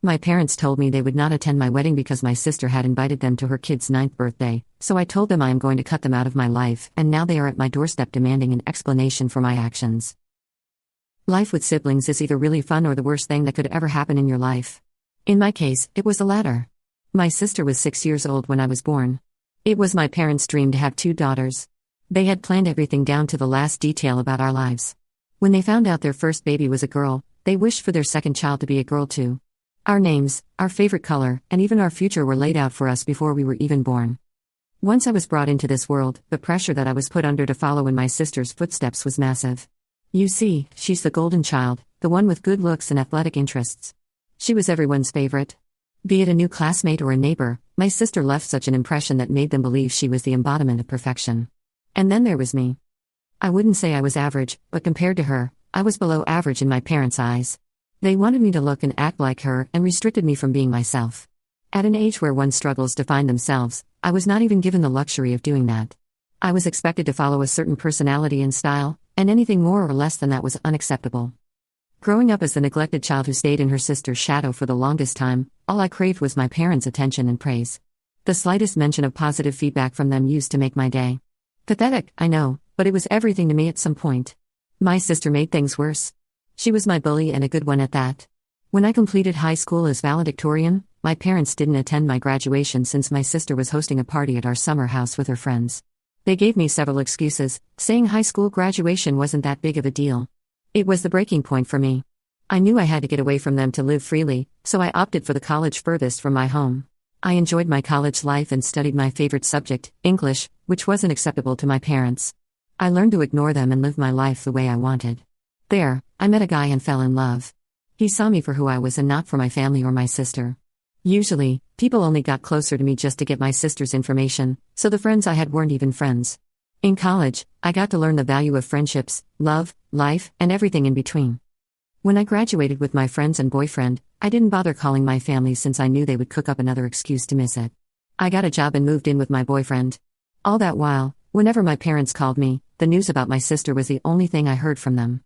My parents told me they would not attend my wedding because my sister had invited them to her kid's 9th birthday, so I told them I am going to cut them out of my life, and now they are at my doorstep demanding an explanation for my actions. Life with siblings is either really fun or the worst thing that could ever happen in your life. In my case, it was the latter. My sister was 6 years old when I was born. It was my parents' dream to have 2 daughters. They had planned everything down to the last detail about our lives. When they found out their first baby was a girl, they wished for their second child to be a girl too. Our names, our favorite color, and even our future were laid out for us before we were even born. Once I was brought into this world, the pressure that I was put under to follow in my sister's footsteps was massive. You see, she's the golden child, the one with good looks and athletic interests. She was everyone's favorite. Be it a new classmate or a neighbor, my sister left such an impression that made them believe she was the embodiment of perfection. And then there was me. I wouldn't say I was average, but compared to her, I was below average in my parents' eyes. They wanted me to look and act like her and restricted me from being myself. At an age where one struggles to find themselves, I was not even given the luxury of doing that. I was expected to follow a certain personality and style, and anything more or less than that was unacceptable. Growing up as the neglected child who stayed in her sister's shadow for the longest time, all I craved was my parents' attention and praise. The slightest mention of positive feedback from them used to make my day. Pathetic, I know, but it was everything to me at some point. My sister made things worse. She was my bully and a good one at that. When I completed high school as valedictorian, my parents didn't attend my graduation since my sister was hosting a party at our summer house with her friends. They gave me several excuses, saying high school graduation wasn't that big of a deal. It was the breaking point for me. I knew I had to get away from them to live freely, so I opted for the college furthest from my home. I enjoyed my college life and studied my favorite subject, English, which wasn't acceptable to my parents. I learned to ignore them and live my life the way I wanted. There, I met a guy and fell in love. He saw me for who I was and not for my family or my sister. Usually, people only got closer to me just to get my sister's information, so the friends I had weren't even friends. In college, I got to learn the value of friendships, love, life, and everything in between. When I graduated with my friends and boyfriend, I didn't bother calling my family since I knew they would cook up another excuse to miss it. I got a job and moved in with my boyfriend. All that while, whenever my parents called me, the news about my sister was the only thing I heard from them.